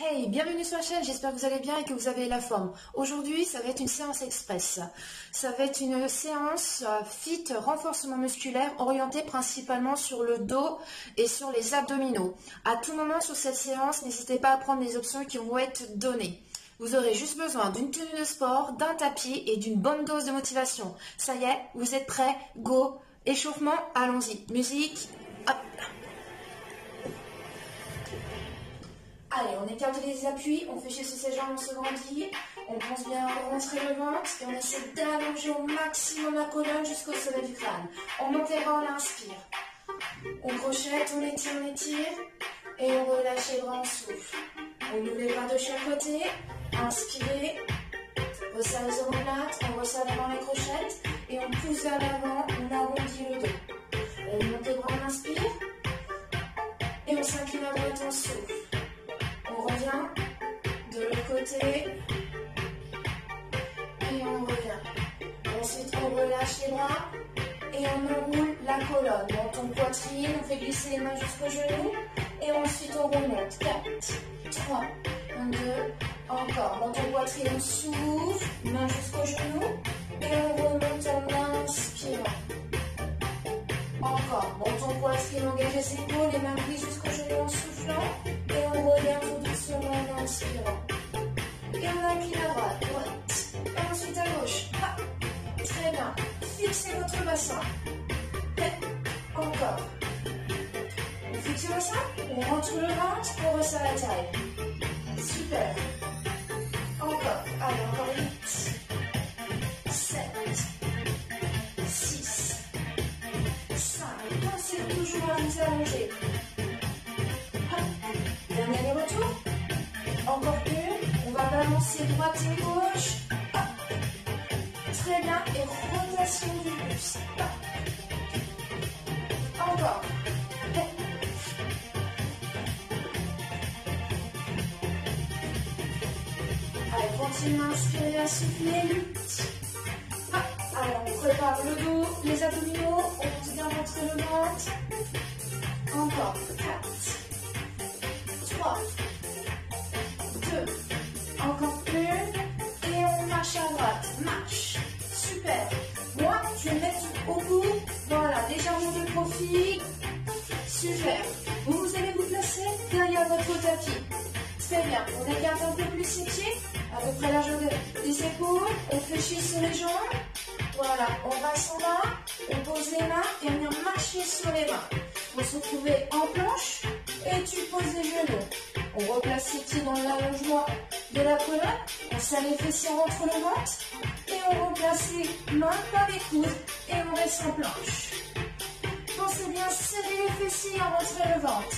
Hey, bienvenue sur la chaîne, j'espère que vous allez bien et que vous avez la forme. Aujourd'hui, ça va être une séance express. Ça va être une séance fit renforcement musculaire orientée principalement sur le dos et sur les abdominaux. À tout moment sur cette séance, n'hésitez pas à prendre les options qui vont être données. Vous aurez juste besoin d'une tenue de sport, d'un tapis et d'une bonne dose de motivation. Ça y est, vous êtes prêts? Go! Échauffement, allons-y. Musique, hop! Allez, on écarte les appuis, on fait chez ses jambes, on se grandit, on pense bien rentrer le ventre et on essaie d'allonger au maximum la colonne jusqu'au sommet du crâne. On monte les bras, on inspire. On crochette, on étire et on relâche les bras, on souffle. On ouvre les bras de chaque côté, inspirez, resserre les omoplates, on resserre les mains les crochettes et on pousse vers l'avant, on arrondit le dos. On monte les bras, on inspire et on s'incline à droite, on souffle. On revient de l'autre côté et on revient. Ensuite, on relâche les bras et on enroule la colonne. Menton, poitrine, on fait glisser les mains jusqu'au genou et ensuite on remonte. 4, 3, 2, encore. Menton, poitrine, on souffle, main jusqu'au genou et on remonte en inspirant. Encore. Menton, poitrine, engage les épaules, les mains glissent jusqu'au genou en soufflant et on revient tout doucement en inspirant. Et on appuie à droite, et ensuite à gauche. Ah, très bien. Fixez votre bassin. Encore. On fixe le bassin, on rentre le ventre, on resserre la taille. Super. Encore. Allez, encore 8, 7, 6, 5. Pensez toujours à vous allonger. Dernier aller-retour. Encore une. On va balancer droite et gauche. Hop. Très bien. Et rotation du buste. Encore. Allez, continuez à inspirer, à souffler. 8. Alors, on prépare le dos, les abdominaux. On monte bien rentrer le ventre. Encore. 4. 3, 2, encore une, et on marche à droite, marche, super. Moi, je vais me mettre au bout, voilà, légèrement de profil, super. Vous allez vous placer derrière votre tapis, très bien. On écarte un peu plus les pieds, à peu près largeur des épaules, on fléchit sur les jambes, voilà, on passe en bas, on pose les mains et on vient marcher sur les mains. On se retrouver en planche et tu poses les genoux. On replace ses pieds dans l'allongement de la colonne, on serre les fessiers, on rentre le ventre et on replace les mains par les coudes et on reste en planche. Pensez bien serrer les fessiers et rentrer le ventre.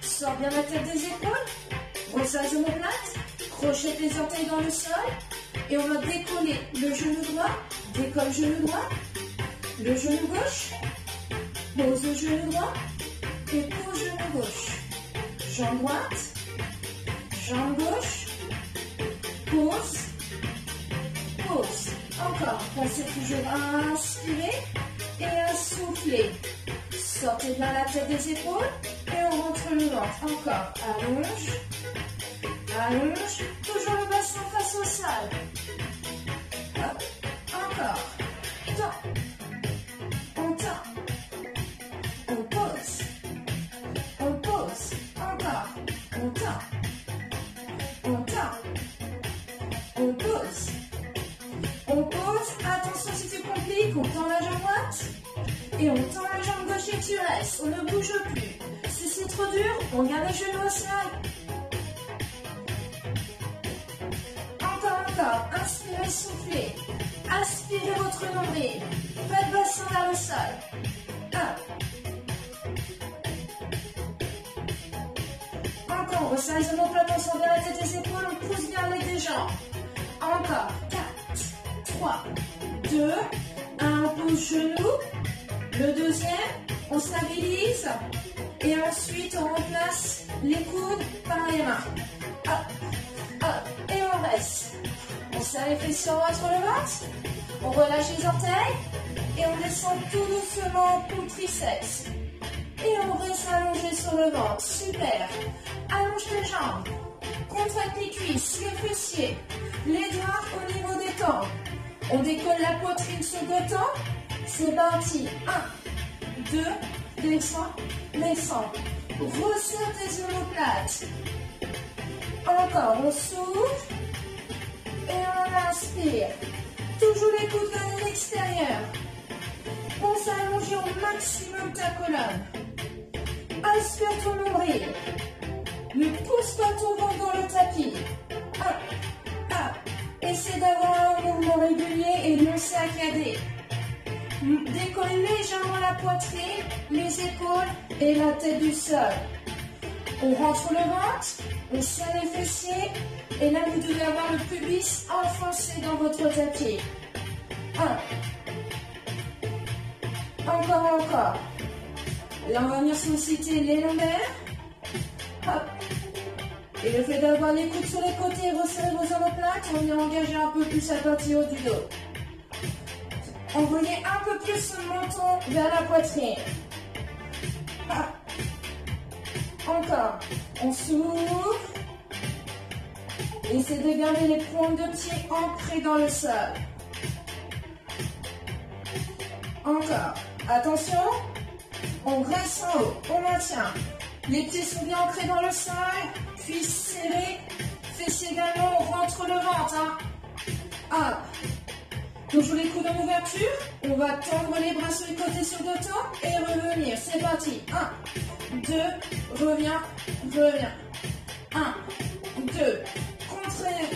Sors bien la tête des épaules, resserre les omoplates, crochette les orteils dans le sol et on va décoller le genou droit, décolle genou droit, le genou gauche, pose le genou droit et pose genou gauche. Jambe droite, jambe gauche, pause, pause. Encore, pensez toujours à inspirer et à souffler. Sortez bien la tête des épaules et on rentre le ventre. Encore, allonge, allonge, toujours le bassin face au sol. Hop, encore, tend, on tend, on pose, encore, on tend. On tend, on pose, attention si tu compliques, on tend la jambe droite et on tend la jambe gauche et tu restes, on ne bouge plus. Si c'est trop dur, on garde les genoux au sol. Encore, inspirez, soufflez, aspirez votre nombril, pas de bassin vers le sol. Hop. Encore, on resserre les omoplates, on sort bien la tête des épaules, on pousse bien les des jambes. Encore, 4, 3, 2, 1, on pousse genou. Le deuxième, on stabilise. Et ensuite, on remplace les coudes par les mains. Hop, hop, et on reste. On serre les fessiers, on rentre le ventre. On relâche les orteils. Et on descend tout doucement pour le triceps. Et on reste allongé sur le ventre. Super. Allonge tes jambes. contracte les cuisses, les fessiers, les doigts au niveau des temps. On décolle la poitrine sur deux temps. C'est parti. 1, 2, descend, descend. Resserre tes omoplates. Encore, on souffle. Et on inspire. Toujours les coudes vers l'extérieur. Pense à allonger au maximum ta colonne. Aspire ton nombril. Ne pousse pas ton ventre dans le tapis. Essaie d'avoir un mouvement régulier et non saccadé. Décolle légèrement la poitrine, les épaules et la tête du sol. On rentre le ventre, on serre les fessiers et là vous devez avoir le pubis enfoncé dans votre tapis. 1. Encore. Là on va venir solliciter les lombaires. Hop. Et le fait d'avoir les coudes sur les côtés et resserrer vos omoplates, on vient engager un peu plus la partie haute du dos. Envoyez un peu plus le menton vers la poitrine. Encore. On souffle. Essayez de garder les pointes de pied ancrées dans le sol. Encore. Attention. On reste en haut. On maintient. Les pieds sont bien ancrés dans le sol. Cuisses serrées. Fessiers également. On rentre le ventre. Toujours les coudes en ouverture. On va tendre les bras sur les côtés sur deux temps et revenir. C'est parti. 1, 2, reviens. 1, 2.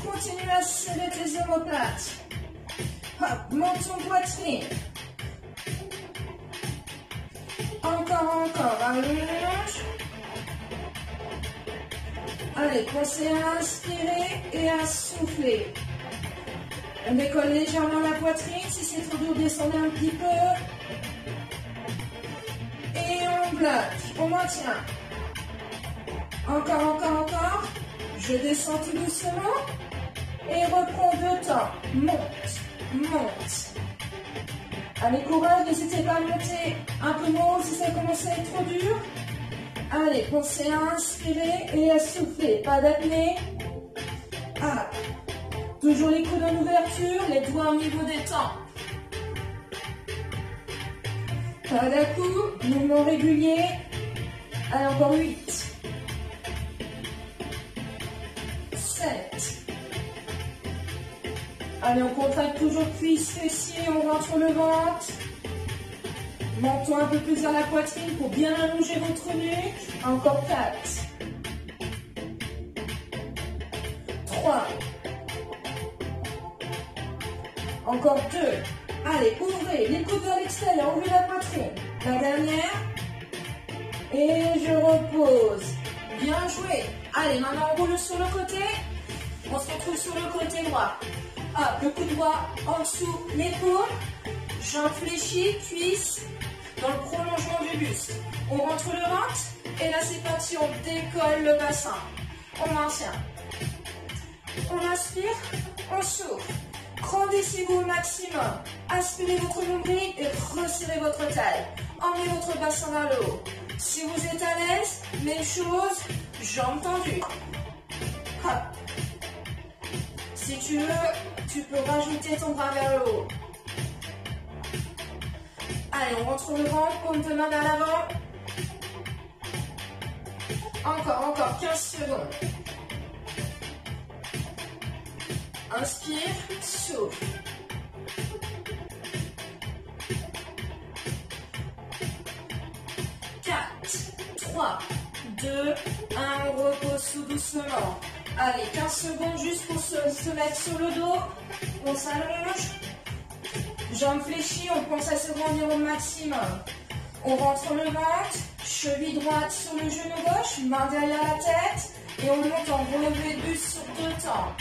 Continue à serrer tes omoplates. Hop, monte ton poitrine. Encore. Allonge. Allez, pensez à inspirer et à souffler. On décolle légèrement la poitrine. Si c'est trop dur, descendez un petit peu. Et on bloque. On maintient. Encore. Je descends tout doucement. Et reprends deux temps. Monte. Allez, courage. N'hésitez pas à monter un peu moins haut si ça commence à être trop dur. Allez, pensez à inspirer et à souffler. Pas d'apnée. Toujours les coudes en ouverture, les doigts au niveau des temps. Pas d'à-coup, mouvement régulier. Allez, encore 8. 7. Allez, on contracte toujours cuisses, fessiers, on rentre le ventre. Menton un peu plus vers la poitrine pour bien allonger votre nuque. Encore 4. 3. Encore 2. Allez, ouvrez les coudes vers l'extérieur, ouvrez la poitrine. La dernière. Et je repose. Bien joué. Allez, maintenant on roule sur le côté. On se retrouve sur le côté droit. Le coude droit en dessous l'épaule. Jambes fléchies, cuisses dans le prolongement du buste. On rentre le ventre. Et là c'est parti, on décolle le bassin. On maintient. On inspire, on souffle. Grandissez-vous au maximum. Aspirez votre nombril et resserrez votre taille. Emmenez votre bassin vers le haut. Si vous êtes à l'aise, même chose, jambes tendues. Hop. Si tu veux, tu peux rajouter ton bras vers le haut. Allez, on rentre le ventre, paume de main vers l'avant. Encore 15 secondes. Inspire, souffle. 4, 3, 2, 1, on repose tout doucement. Allez, 15 secondes juste pour se mettre sur le dos. On s'allonge. Jambes fléchies, on pense à se grandir au maximum. On rentre le ventre, cheville droite sur le genou gauche, main derrière la tête. Et on monte en relevé de buste sur deux temps.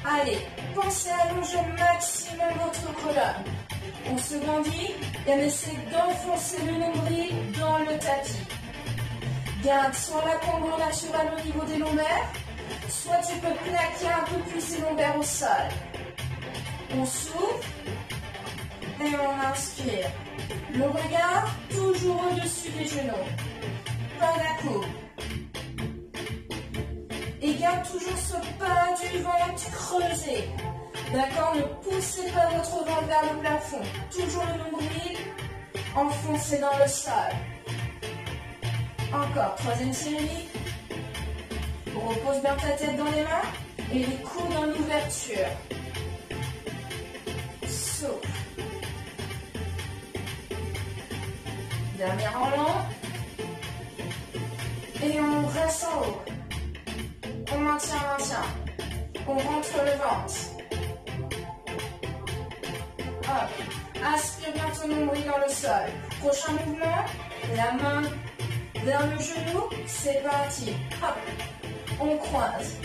Allez, pensez à allonger au maximum votre colonne. On se grandit et on essaie d'enfoncer le nombril dans le tapis. Garde soit la cambre naturelle au niveau des lombaires, soit tu peux plaquer un peu plus les lombaires au sol. On souffle et on inspire. Le regard toujours au-dessus des genoux. pas d'à-coup. Et garde toujours ce pas du ventre creusé. D'accord? Ne poussez pas votre ventre vers le plafond. Toujours le nombril enfoncé dans le sol. Encore, troisième série. Repose bien ta tête dans les mains et les coudes en ouverture. Souffle. Dernière en long. Et on reste en haut. On maintient. On rentre le ventre. Hop. Aspire bien ton nombril dans le sol. Prochain mouvement. La main vers le genou. C'est parti. Hop. On croise.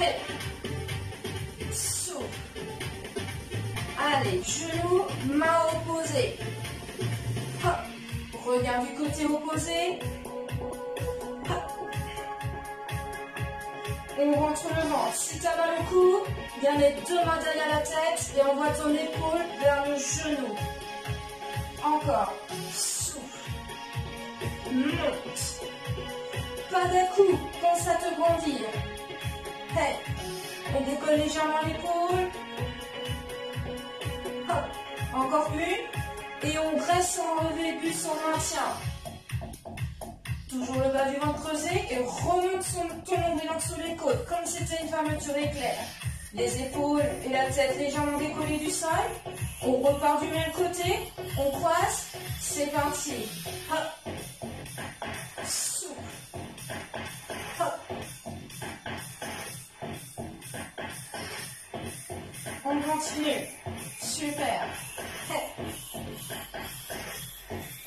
Hey. Souffle. Allez, genou, main opposée. Hop. Regarde du côté opposé. Hop. On rentre le ventre. Si tu as mal au cou, viens les deux mains derrière la tête et envoie ton épaule vers le genou. Encore. Souffle. Monte. Pas d'à-coup. Pense à te grandir. Hey. On décolle légèrement l'épaule. Hop. Encore une. Et on reste en relevé bus en maintien. Toujours le bas du ventre creusé et remonte ton nombril en dessous les côtes, comme si c'était une fermeture éclair. Les épaules et la tête légèrement décollées du sol. On repart du même côté. On croise. C'est parti. Hop. Souffle. Hop. On continue. Super.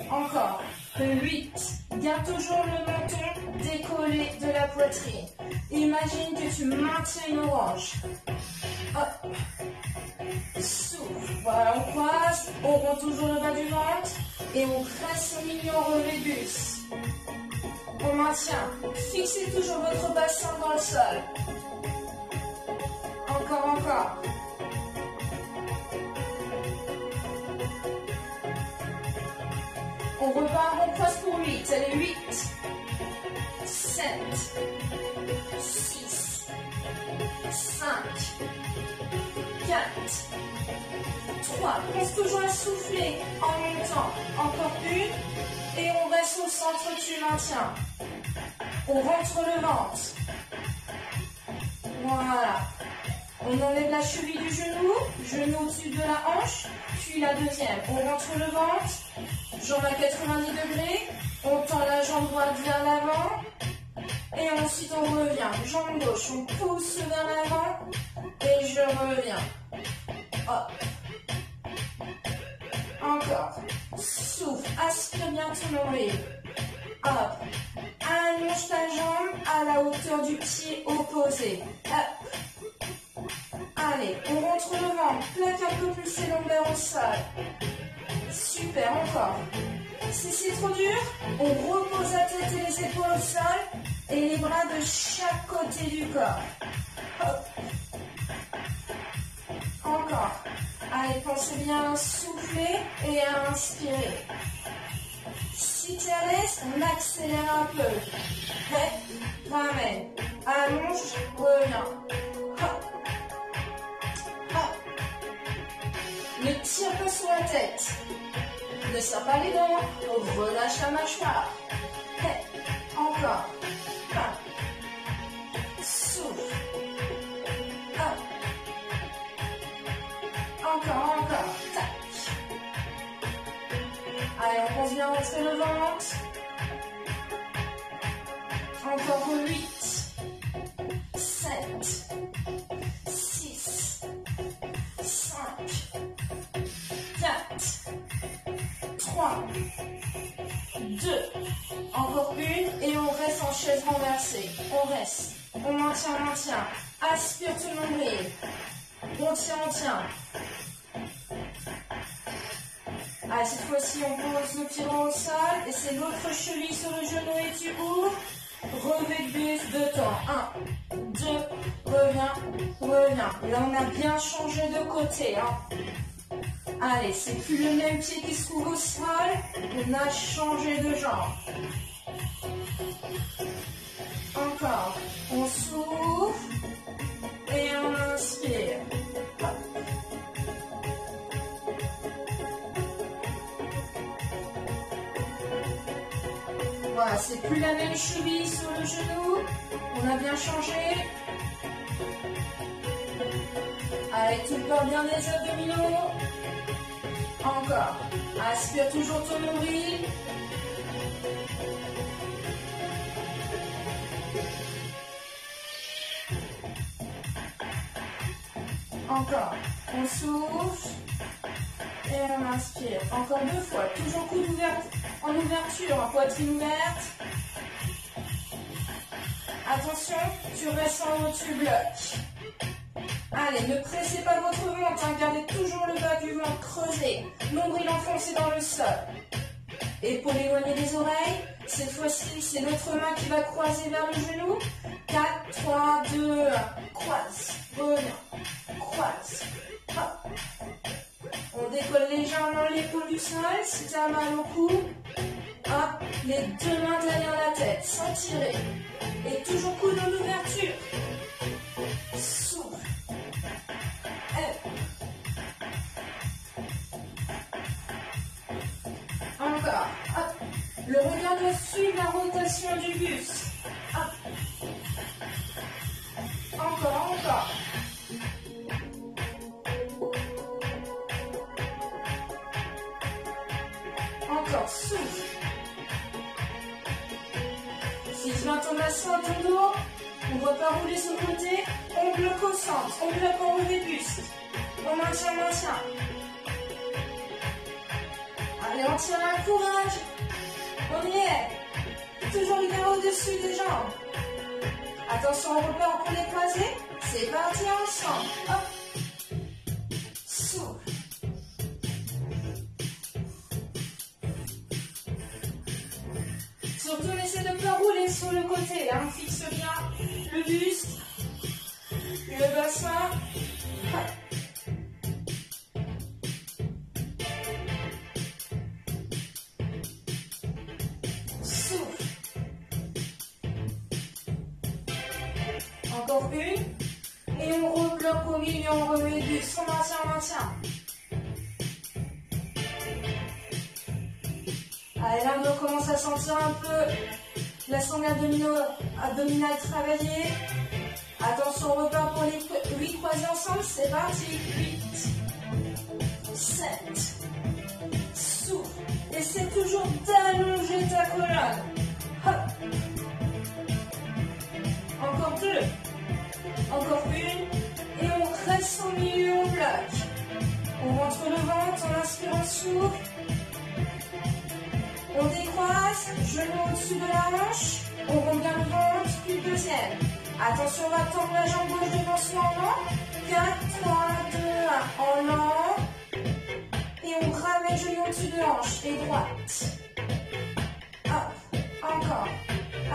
Encore. 8. Garde toujours le menton décollé de la poitrine. Imagine que tu maintiens une orange. Hop. Souffle. Voilà, on croise. On rend toujours le bas du ventre. Et on reste au milieu en relevé bus. On maintient. Fixez toujours votre bassin dans le sol. Encore. On repart, on croise pour 8. Allez, 8, 7, 6, 5, 4, 3. Pense toujours à souffler en montant. Encore une. Et on reste au centre, tu maintiens. On rentre le ventre. Voilà. On enlève la cheville du genou au-dessus de la hanche, puis la deuxième. On rentre le ventre, jambe à 90 degrés, on tend la jambe droite vers l'avant, et ensuite on revient. Jambe gauche, on pousse vers l'avant, et je reviens. Hop. Encore. Souffle, aspire bien ton nombril. Hop. Allonge ta jambe à la hauteur du pied opposé. Hop. Allez, on rentre le ventre, plaque un peu plus les lombaires au sol. Super, encore. Si c'est trop dur, on repose la tête et les épaules au sol et les bras de chaque côté du corps. Hop. Encore. Allez, pensez bien à souffler et à inspirer. Si tu es à l'aise, on accélère un peu. Prêt, ramène. Allonge, reviens. Hop. Ne tire pas sur la tête. Ne serre pas les dents. Relâche la mâchoire. Hey. Encore. Hop. Souffle. Hop. Encore. Tac. Allez, on pense bien rentrer le ventre. Encore 8. 7. 6. 5. 4, 3, 2, encore une et on reste en chaise renversée. On reste, on maintient. Aspire tout le nombril. On tient. Allez, cette fois-ci, on pose le pied dans le sol et c'est l'autre cheville sur le genou et tu ouvres. Relevé de buste, 2 temps. 1, 2, reviens. Là, on a bien changé de côté. Allez, c'est plus le même pied qui se trouve au sol. On a changé de jambe. Encore. On souffle. Et on inspire. Hop. Voilà, c'est plus la même cheville sur le genou. On a bien changé. Allez, tu portes bien les abdominaux. Encore. Aspire toujours ton nombril. Encore. On souffle. Et on inspire. Encore 2 fois. Toujours coude ouvert en ouverture, en poitrine ouverte. Attention, tu restes en haut, tu bloques. Allez, ne pressez pas votre ventre, hein, gardez toujours le bas du ventre creusé. Nombril enfoncé dans le sol. Épaules éloignées des oreilles. Cette fois-ci, c'est notre main qui va croiser vers le genou. 4, 3, 2, 1. Croise. Reviens. Croise. Hop. On décolle légèrement l'épaule du sol. Si tu as mal au cou, hop, les 2 mains derrière la tête, sans tirer. Et toujours coude en ouverture. Souffle. Encore. Hop. Le regard doit suivre la rotation du buste. Hop. Encore, encore. Encore, souffle. Si tu entends masser dans ton dos, on ne va pas rouler sur le côté, on bloque au centre, on bloque en haut des bustes. On maintient, maintient. Allez, on tient un courage. On y est. Toujours le garrot au-dessus des jambes. Attention, on repart pour les croiser. C'est parti ensemble. Hop. Souffle. Surtout, n'essaie de ne pas rouler sur le côté. Hein. Fixe bien le buste, le bassin. Hop. Encore une. Et on rebloque au milieu, on remet du son, maintien. Allez, là, on commence à sentir un peu la sangle abdominale travailler. Attention, on repart pour les 8 croisés ensemble. C'est parti. 8, 7. Souffle. Essaie toujours d'allonger ta colonne. Hop. Encore 2. Encore une. Et on reste au milieu, on bloque. On rentre le ventre, on inspire, on souffle. On décroise, genou au-dessus de la hanche. On rend bien le ventre, puis le deuxième. Attention, on va tendre la jambe gauche devant soi en lent. 4, 3, 2, 1. En lent. Et on ramène le genou au-dessus de la hanche. Et droite. Hop. Encore.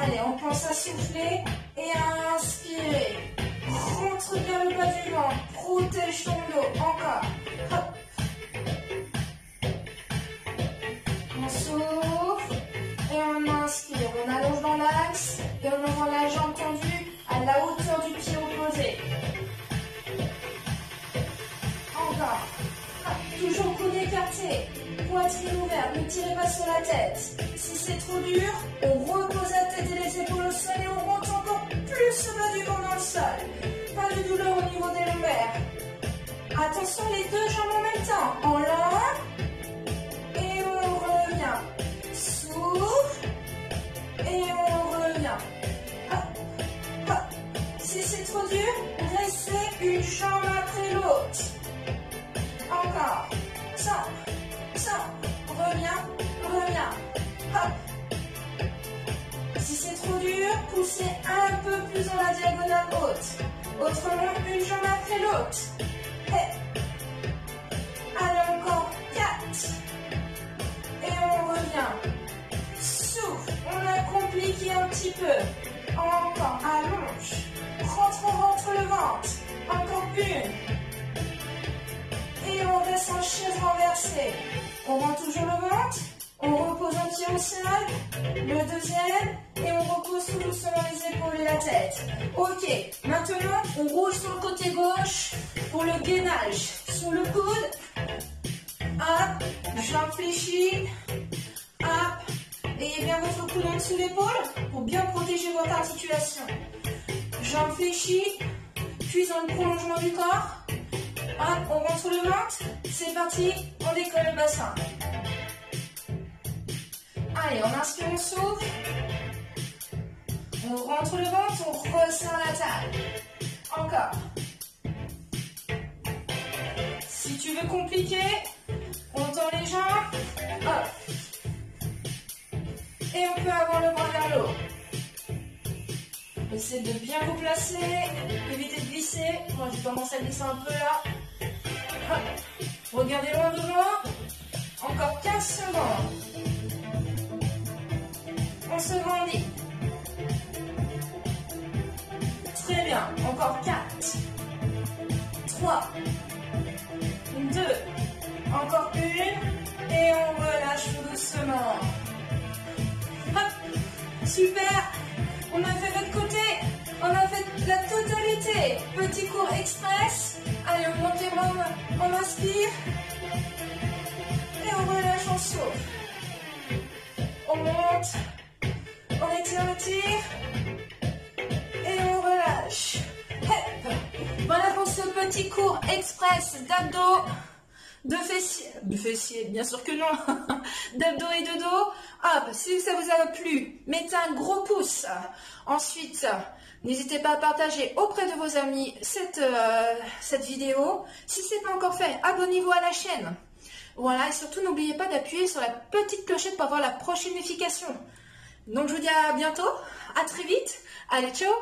Allez, on pense à souffler et à inspirer. Rentre bien le bas du ventre. Protège ton dos. Encore. Hop. On souffle et on inspire. On allonge dans l'axe et on envoie la jambe tendue à la hauteur du pied opposé. Encore. Hop. Toujours coude écarté. Poitrine ouverte. Ne tirez pas sur la tête. Si c'est trop dur, on repose la tête et les épaules au sol et on monte encore plus le bas du ventre dans le sol. Pas de douleur au niveau des lombaires. Attention, les 2 jambes en même temps. En lent. Et on revient. Souffle. Et on revient. Hop, hop. Si c'est trop dur, restez une jambe après l'autre. Encore. Ça. Reviens. Hop. Si c'est trop dur, poussez un peu plus dans la diagonale haute. Autrement, une jambe après l'autre. Allez, encore 4. Et on revient. Souffle. On a compliqué un petit peu. Encore. Allonge. Rentre le ventre. Encore une. Et on reste passe en chaise renversée. On rend toujours le ventre. On repose un pied au sol. Le deuxième. Et on repose tout doucement les épaules et la tête. Ok. Maintenant, on roule sur le côté gauche pour le gainage. Sur le coude. Hop. Jambe fléchie. Hop. Ayez bien votre coude en dessous de l'épaule pour bien protéger votre articulation. Jambes fléchies, puis dans le prolongement du corps. Hop, on rentre le ventre. C'est parti, on décolle le bassin. Allez, on inspire, on souffle. On rentre le ventre, on resserre la taille. Encore. Si tu veux compliquer, on tend les jambes. Hop. Et on peut avoir le bras vers le haut. Essayez de bien vous placer, évitez de glisser. Moi j'ai tendance à glisser un peu là. Hop. Regardez loin devant. Encore 15 secondes. On se grandit. Très bien. Encore 4, 3, 2, encore une. Et on relâche doucement. Hop. Super. On a fait votre côté. On a fait la totalité. Petit cours express. Allez, on monte les bras. On inspire. Et on relâche, on souffle. On monte. On étire. Et on relâche. Hop. Voilà pour ce petit cours express d'abdos. De fessiers, bien sûr que non, d'abdos et de dos. Hop, si ça vous a plu, mettez un gros pouce. Ensuite, n'hésitez pas à partager auprès de vos amis cette vidéo. Si ce n'est pas encore fait, abonnez-vous à la chaîne. Voilà, et surtout n'oubliez pas d'appuyer sur la petite clochette pour avoir la prochaine notification. Donc je vous dis à bientôt, à très vite. Allez, ciao!